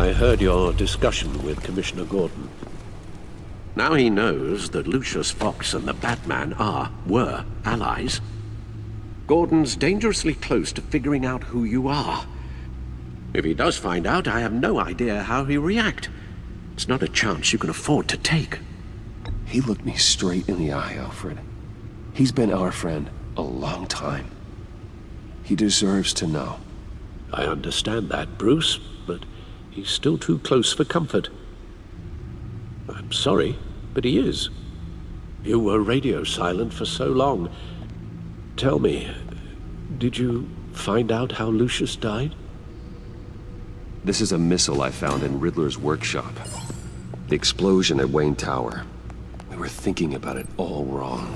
I heard your discussion with Commissioner Gordon. Now he knows that Lucius Fox and the Batman were allies. Gordon's dangerously close to figuring out who you are. If he does find out, I have no idea how he'll react. It's not a chance you can afford to take. He looked me straight in the eye, Alfred. He's been our friend a long time. He deserves to know. I understand that, Bruce, but he's still too close for comfort. I'm sorry, but he is. You were radio silent for so long. Tell me, did you find out how Lucius died? This is a missile I found in Riddler's workshop. The explosion at Wayne Tower. We were thinking about it all wrong.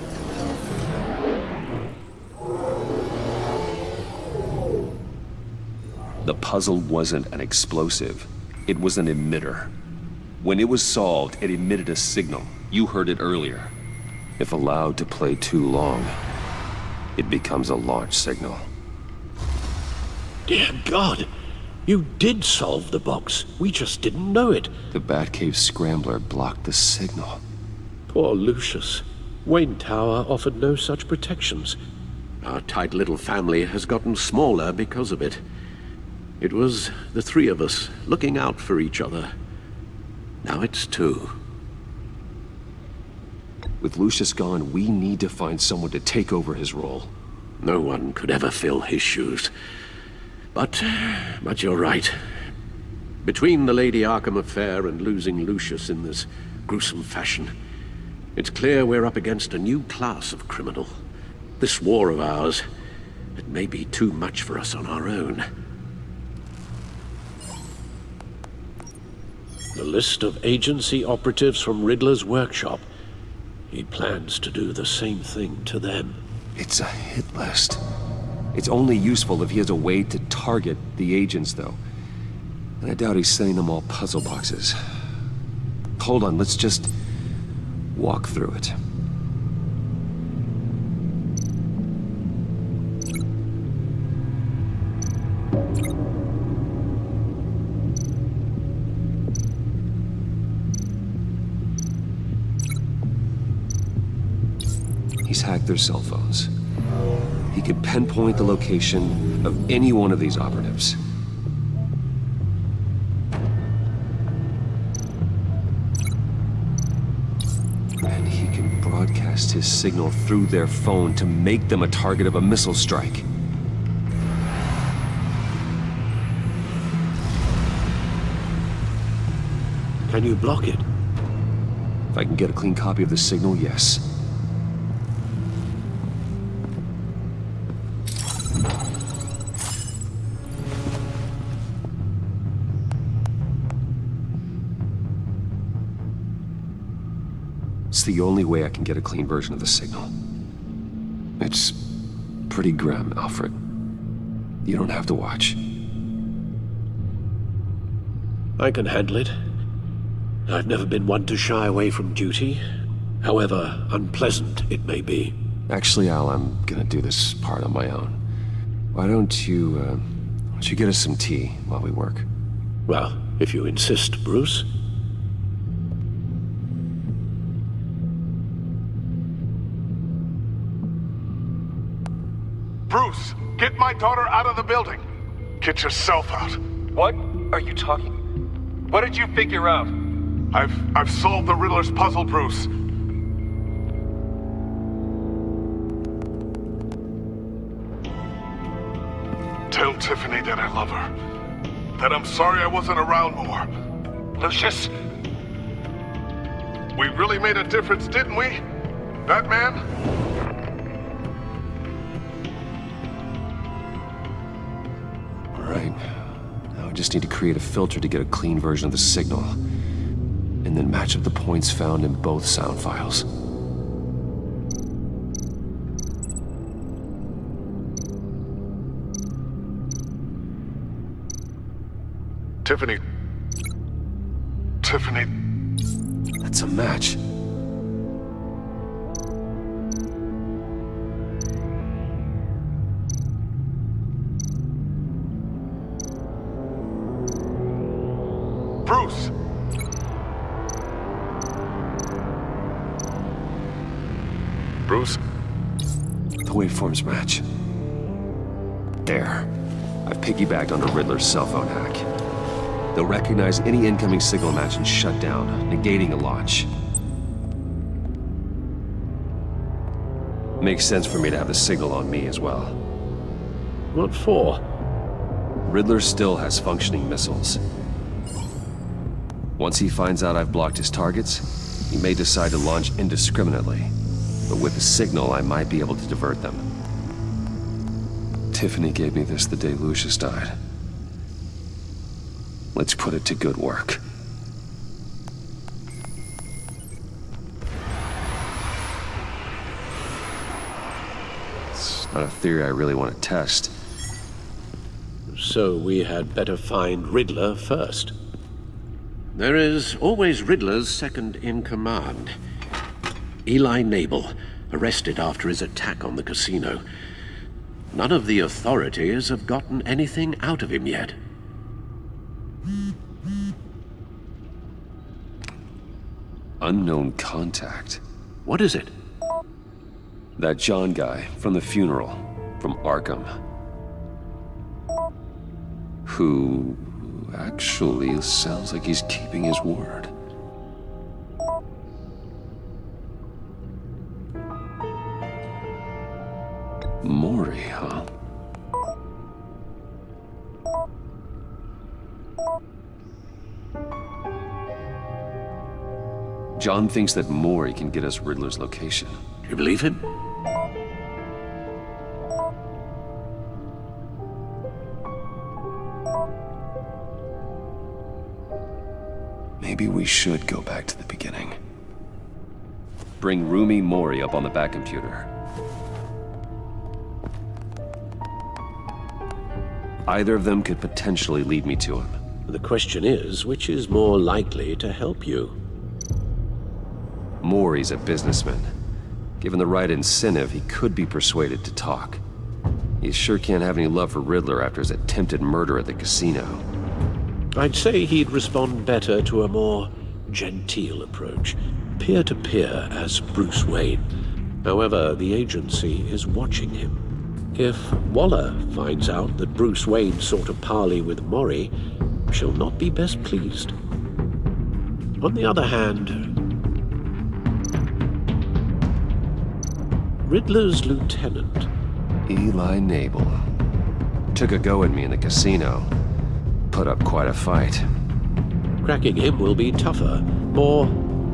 The puzzle wasn't an explosive. It was an emitter. When it was solved, it emitted a signal. You heard it earlier. If allowed to play too long, it becomes a launch signal. Dear God! You did solve the box. We just didn't know it. The Batcave scrambler blocked the signal. Poor Lucius. Wayne Tower offered no such protections. Our tight little family has gotten smaller because of it. It was the three of us looking out for each other. Now it's two. With Lucius gone, we need to find someone to take over his role. No one could ever fill his shoes. But you're right. Between the Lady Arkham affair and losing Lucius in this gruesome fashion, it's clear we're up against a new class of criminal. This war of ours, it may be too much for us on our own. The list of agency operatives from Riddler's workshop. He plans to do the same thing to them. It's a hit list. It's only useful if he has a way to target the agents, though. And I doubt he's sending them all puzzle boxes. Hold on, let's just walk through it. He's hacked their cell phones. He can pinpoint the location of any one of these operatives. And he can broadcast his signal through their phone to make them a target of a missile strike. Can you block it? If I can get a clean copy of the signal, yes. It's the only way I can get a clean version of the signal. It's pretty grim, Alfred. You don't have to watch. I can handle it. I've never been one to shy away from duty, however unpleasant it may be. Actually, Al, I'm gonna do this part on my own. Why don't you get us some tea while we work? Well, if you insist, Bruce. Bruce, get my daughter out of the building. Get yourself out. What are you talking? What did you figure out? I've solved the Riddler's puzzle, Bruce. Tell Tiffany that I love her. That I'm sorry I wasn't around more. Lucius? We really made a difference, didn't we? Batman? All right. Now I just need to create a filter to get a clean version of the signal. And then match up the points found in both sound files. Tiffany. That's a match. Bruce! Bruce? The waveforms match. There. I've piggybacked onto Riddler's cell phone hack. They'll recognize any incoming signal match and shut down, negating a launch. Makes sense for me to have the signal on me as well. What for? Riddler still has functioning missiles. Once he finds out I've blocked his targets, he may decide to launch indiscriminately. But with the signal, I might be able to divert them. Tiffany gave me this the day Lucius died. Let's put it to good work. It's not a theory I really want to test. So we had better find Riddler first. There is always Riddler's second in command. Eli Nabel, arrested after his attack on the casino. None of the authorities have gotten anything out of him yet. Unknown contact. What is it? That John guy from the funeral, from Arkham. Who actually sounds like he's keeping his word. Maury, huh? John thinks that Maury can get us Riddler's location. You believe him? Maybe we should go back to the beginning. Bring Rumi Mori up on the back computer. Either of them could potentially lead me to him. The question is, which is more likely to help you? Mori's a businessman. Given the right incentive, he could be persuaded to talk. He sure can't have any love for Riddler after his attempted murder at the casino. I'd say he'd respond better to a more genteel approach, peer-to-peer as Bruce Wayne. However, the agency is watching him. If Waller finds out that Bruce Wayne sought a parley with Mori, she'll not be best pleased. On the other hand, Riddler's lieutenant, Eli Nabel, took a go at me in the casino. Put up quite a fight. cracking him will be tougher, more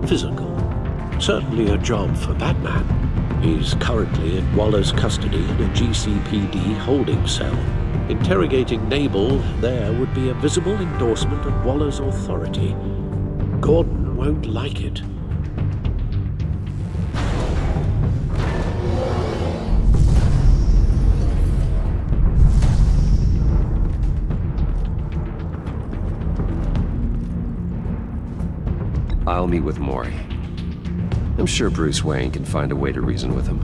physical. Certainly a job for Batman. He's currently in Waller's custody in a GCPD holding cell. Interrogating Nabel there would be a visible endorsement of Waller's authority. Gordon won't like it. I'll meet with Mori. I'm sure Bruce Wayne can find a way to reason with him.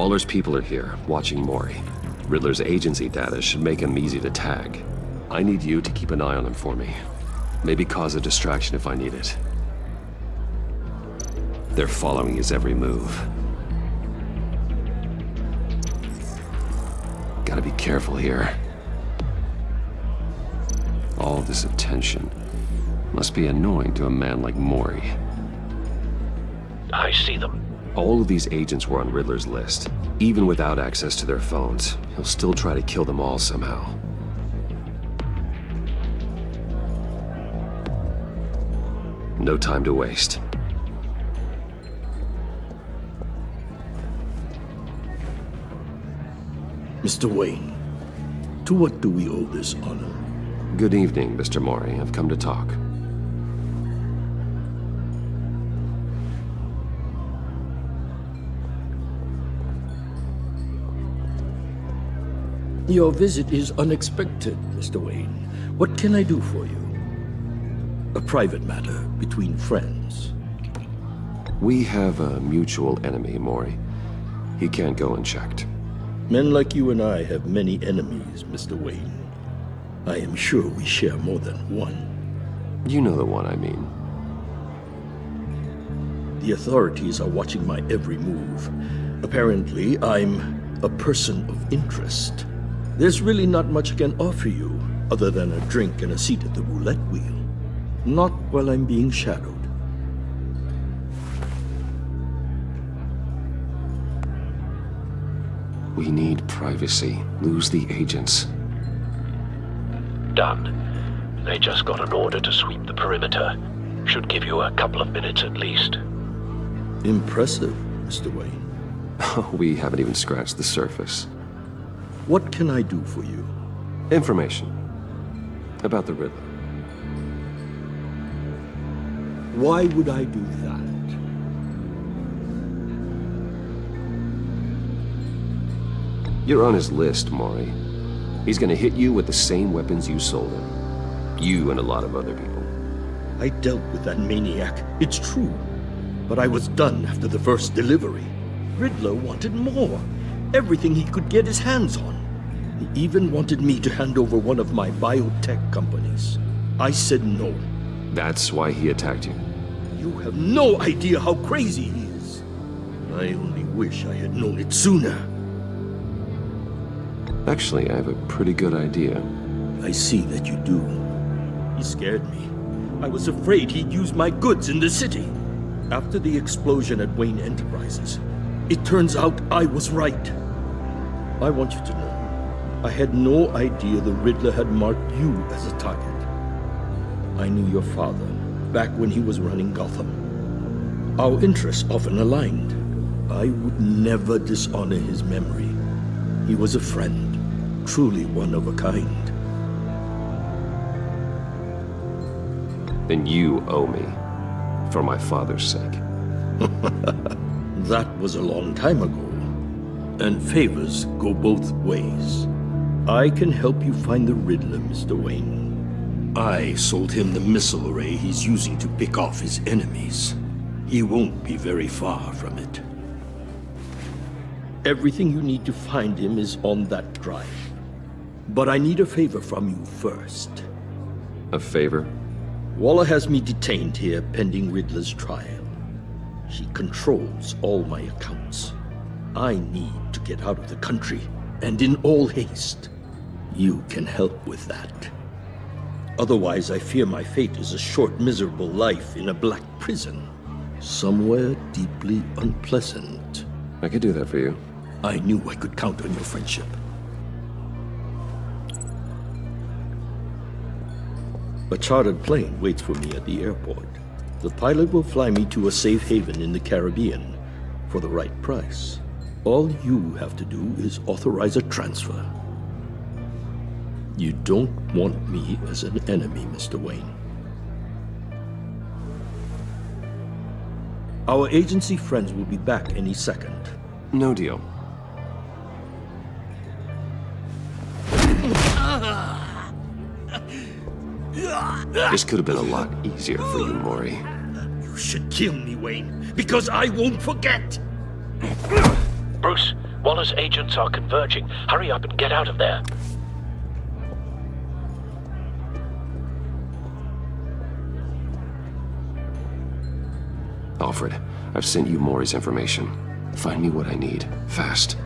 Waller's people are here, watching Mori. Riddler's agency data should make him easy to tag. I need you to keep an eye on him for me. Maybe cause a distraction if I need it. They're following his every move. Gotta be careful here. All this attention must be annoying to a man like Mori. I see them. All of these agents were on Riddler's list. Even without access to their phones, he'll still try to kill them all somehow. No time to waste. Mr. Wayne, to what do we owe this honor? Good evening, Mr. Mori. I've come to talk. Your visit is unexpected, Mr. Wayne. What can I do for you? A private matter between friends. We have a mutual enemy, Mori. He can't go unchecked. Men like you and I have many enemies, Mr. Wayne. I am sure we share more than one. You know the one I mean. The authorities are watching my every move. Apparently, I'm a person of interest. There's really not much I can offer you, other than a drink and a seat at the roulette wheel. Not while I'm being shadowed. We need privacy. Lose the agents. Done. They just got an order to sweep the perimeter. Should give you a couple of minutes at least. Impressive, Mr. Wayne. We haven't even scratched the surface. What can I do for you? Information. About the Riddler. Why would I do that? You're on his list, Mori. He's gonna hit you with the same weapons you sold him. You and a lot of other people. I dealt with that maniac, it's true. But I was done after the first delivery. Riddler wanted more. Everything he could get his hands on. He even wanted me to hand over one of my biotech companies. I said no. That's why he attacked you. You have no idea how crazy he is. I only wish I had known it sooner. Actually, I have a pretty good idea. I see that you do. He scared me. I was afraid he'd use my goods in the city. After the explosion at Wayne Enterprises, it turns out I was right. I want you to know, I had no idea the Riddler had marked you as a target. I knew your father back when he was running Gotham. Our interests often aligned. I would never dishonor his memory. He was a friend, truly one of a kind. Then you owe me, for my father's sake. That was a long time ago, and favors go both ways. I can help you find the Riddler, Mr. Wayne. I sold him the missile array he's using to pick off his enemies. He won't be very far from it. Everything you need to find him is on that drive. But I need a favor from you first. A favor? Waller has me detained here pending Riddler's trial. She controls all my accounts. I need to get out of the country, and in all haste. You can help with that. Otherwise, I fear my fate is a short, miserable life in a black prison. Somewhere deeply unpleasant. I could do that for you. I knew I could count on your friendship. A chartered plane waits for me at the airport. The pilot will fly me to a safe haven in the Caribbean for the right price. All you have to do is authorize a transfer. You don't want me as an enemy, Mr. Wayne. Our agency friends will be back any second. No deal. This could have been a lot easier for you, Mori. You should kill me, Wayne, because I won't forget! Bruce, Waller's agents are converging. Hurry up and get out of there. Alfred, I've sent you Mori's information. Find me what I need, fast.